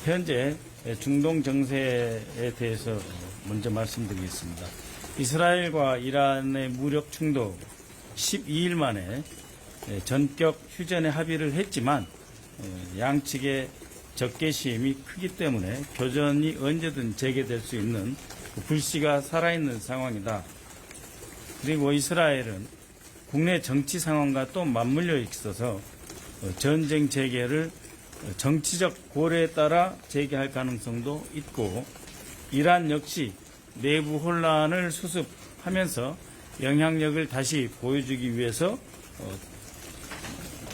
현재 중동 정세에 대해서 먼저 말씀드리겠습니다. 이스라엘과 이란의 무력 충돌 12일 만에 전격 휴전에 합의를 했지만 양측의 적개심이 크기 때문에 교전이 언제든 재개될 수 있는 불씨가 살아있는 상황이다. 그리고 이스라엘은 국내 정치 상황과 또 맞물려 있어서 전쟁 재개를 정치적 고려에 따라 재개할 가능성도 있고, 이란 역시 내부 혼란을 수습하면서 영향력을 다시 보여주기 위해서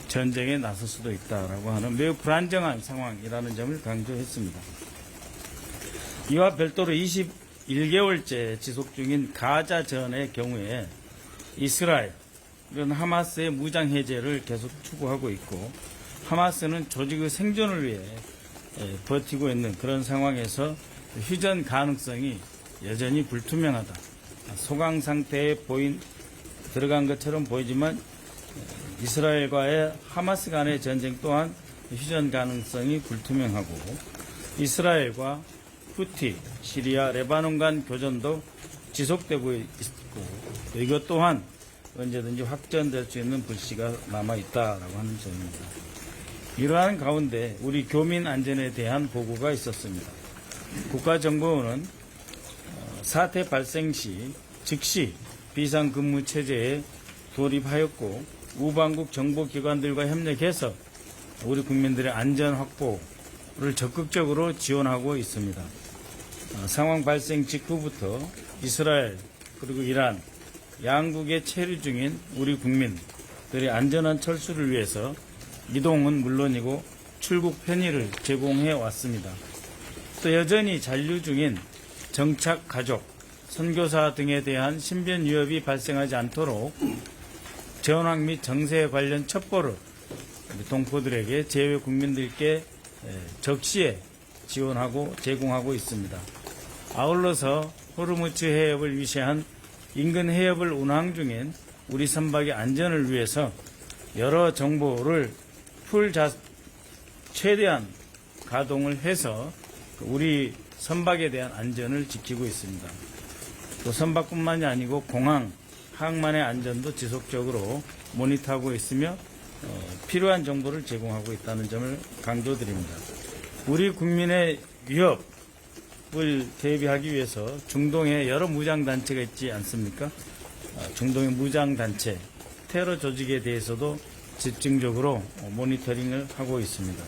전쟁에 나설 수도 있다라고 하는 매우 불안정한 상황이라는 점을 강조했습니다. 이와 별도로 21개월째 지속 중인 가자전의 경우에 이스라엘은 하마스의 무장 해제를 계속 추구하고 있고, 하마스는 조직의 생존을 위해 버티고 있는 그런 상황에서 휴전 가능성이 여전히 불투명하다. 소강 상태에 들어간 것처럼 보이지만 이스라엘과의 하마스 간의 전쟁 또한 휴전 가능성이 불투명하고, 이스라엘과 후티, 시리아, 레바논 간 교전도 지속되고 있고, 이것 또한 언제든지 확전될 수 있는 불씨가 남아있다라고 하는 점입니다. 이러한 가운데 우리 교민 안전에 대한 보고가 있었습니다. 국가정보원은 사태 발생 시 즉시 비상근무 체제에 돌입하였고, 우방국 정보기관들과 협력해서 우리 국민들의 안전 확보를 적극적으로 지원하고 있습니다. 상황 발생 직후부터 이스라엘 그리고 이란 양국에 체류 중인 우리 국민들의 안전한 철수를 위해서 이동은 물론이고 출국 편의를 제공해 왔습니다. 또 여전히 잔류 중인 정착 가족, 선교사 등에 대한 신변 위협이 발생하지 않도록 전황 및 정세 관련 첩보를 동포들에게 재외 국민들께 적시에 지원하고 제공하고 있습니다. 아울러서 호르무즈 해협을 위시한 인근 해협을 운항 중인 우리 선박의 안전을 위해서 여러 정보를 최대한 가동을 해서 우리 선박에 대한 안전을 지키고 있습니다. 또 선박뿐만이 아니고 공항, 항만의 안전도 지속적으로 모니터하고 있으며 필요한 정보를 제공하고 있다는 점을 강조드립니다. 우리 국민의 위협을 대비하기 위해서 중동에 여러 무장단체가 있지 않습니까? 중동의 무장단체, 테러 조직에 대해서도 집중적으로 모니터링을 하고 있습니다.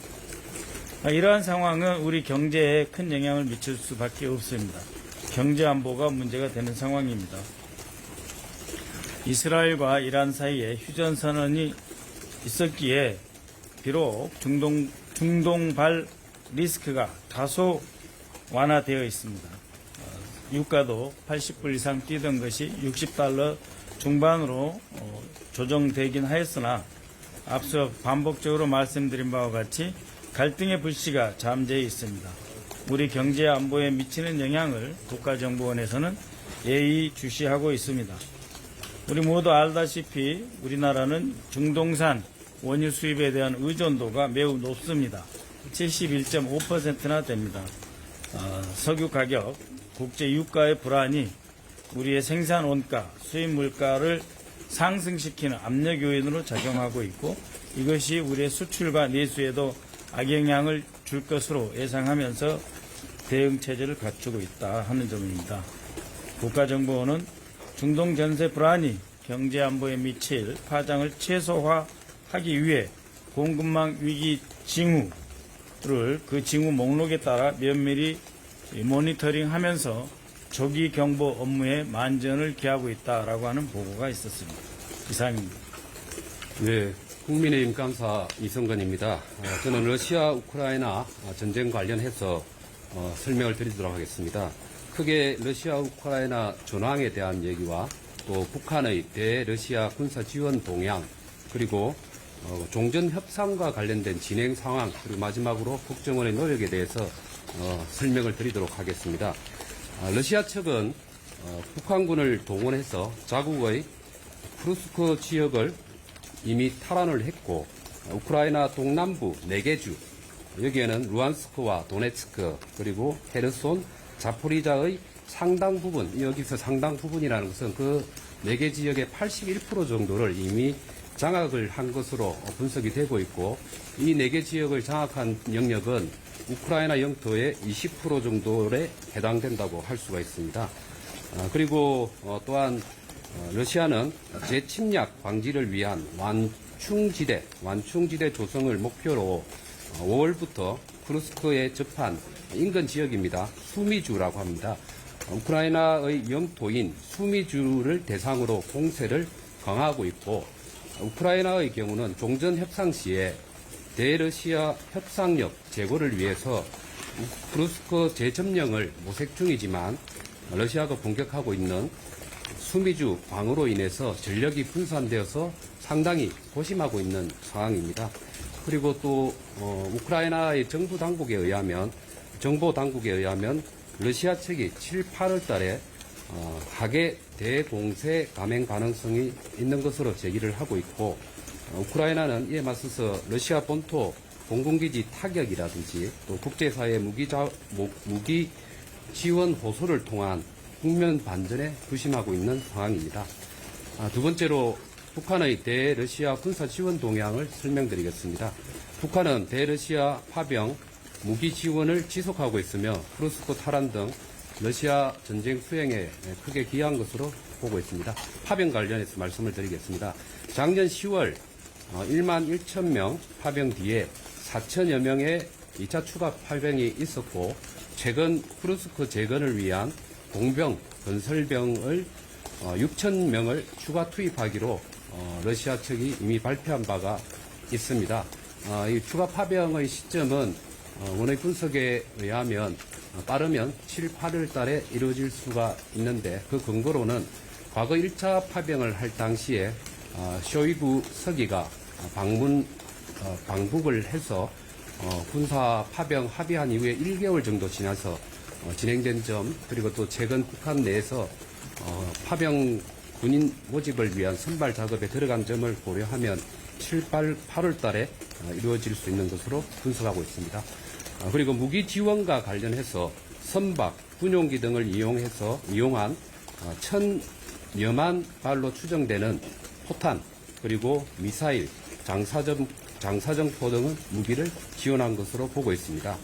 이러한 상황은 우리 경제에 큰 영향을 미칠 수밖에 없습니다. 경제 안보가 문제가 되는 상황입니다. 이스라엘과 이란 사이에 휴전 선언이 있었기에 비록 중동발 리스크가 다소 완화되어 있습니다. 유가도 80불 이상 뛰던 것이 60달러 중반으로 조정되긴 하였으나 앞서 반복적으로 말씀드린 바와 같이 갈등의 불씨가 잠재해 있습니다. 우리 경제 안보에 미치는 영향을 국가정보원에서는 예의주시하고 있습니다. 우리 모두 알다시피 우리나라는 중동산 원유 수입에 대한 의존도가 매우 높습니다. 71.5%나 됩니다. 석유 가격, 국제 유가의 불안이 우리의 생산 원가, 수입 물가를 상승시키는 압력 요인으로 작용하고 있고, 이것이 우리의 수출과 내수에도 악영향을 줄 것으로 예상하면서 대응 체제를 갖추고 있다 하는 점입니다. 국가정보원은 중동 전세 불안이 경제 안보에 미칠 파장을 최소화하기 위해 공급망 위기 징후를 그 징후 목록에 따라 면밀히 모니터링하면서 조기 경보 업무에 만전을 기하고 있다라고 하는 보고가 있었습니다. 이상입니다. 네, 국민의힘 감사 이성건입니다. 저는 러시아 우크라이나 전쟁 관련해서 설명을 드리도록 하겠습니다. 크게 러시아 우크라이나 전황에 대한 얘기와 또 북한의 대러시아 군사 지원 동향, 그리고 종전 협상과 관련된 진행 상황, 그리고 마지막으로 국정원의 노력에 대해서 설명을 드리도록 하겠습니다. 러시아 측은 북한군을 동원해서 자국의 크루스크 지역을 이미 탈환을 했고, 우크라이나 동남부 4개 주, 여기에는 루안스크와 도네츠크 그리고 헤르손, 자포리자의 상당 부분, 여기서 상당 부분이라는 것은 그 4개 지역의 81% 정도를 이미 장악을 한 것으로 분석이 되고 있고, 이 4개 지역을 장악한 영역은 우크라이나 영토의 20% 정도에 해당된다고 할 수가 있습니다. 그리고 또한 러시아는 재침략 방지를 위한 완충지대 조성을 목표로 5월부터 쿠르스크에 접한 인근 지역입니다. 수미주라고 합니다. 우크라이나의 영토인 수미주를 대상으로 공세를 강화하고 있고, 우크라이나의 경우는 종전 협상 시에 대러시아 협상력 제고를 위해서 쿠르스크 재점령을 모색 중이지만, 러시아가 공격하고 있는 수미주 광으로 인해서 전력이 분산되어서 상당히 고심하고 있는 상황입니다. 그리고 또 우크라이나의 정보 당국에 의하면 러시아 측이 7, 8월 달에 하계 대공세 감행 가능성이 있는 것으로 제기를 하고 있고, 우크라이나는 이에 맞서서 러시아 본토 공군기지 타격이라든지 또 국제사회 무기 지원 호소를 통한 국면 반전에 부심하고 있는 상황입니다. 두 번째로 북한의 대러시아 군사 지원 동향을 설명드리겠습니다. 북한은 대러시아 파병, 무기 지원을 지속하고 있으며 쿠르스크 탈환 등 러시아 전쟁 수행에 크게 기여한 것으로 보고 있습니다. 파병 관련해서 말씀을 드리겠습니다. 작년 10월 1만 1천 명 파병 뒤에 4천여 명의 2차 추가 파병이 있었고, 최근 쿠르스크 재건을 위한 공병, 건설병을 6천 명을 추가 투입하기로 러시아 측이 이미 발표한 바가 있습니다. 이 추가 파병의 시점은 원의 분석에 의하면 빠르면 7, 8월 달에 이루어질 수가 있는데, 그 근거로는 과거 1차 파병을 할 당시에 쇼이구 서기가 방북을 해서 군사 파병 합의한 이후에 1개월 정도 지나서 진행된 점, 그리고 또 최근 북한 내에서 파병 군인 모집을 위한 선발 작업에 들어간 점을 고려하면 7, 8월 달에 이루어질 수 있는 것으로 분석하고 있습니다. 그리고 무기 지원과 관련해서 선박, 군용기 등을 이용한 1,000여만 발로 추정되는 포탄, 그리고 미사일, 장사정포 등의 무기를 지원한 것으로 보고 있습니다.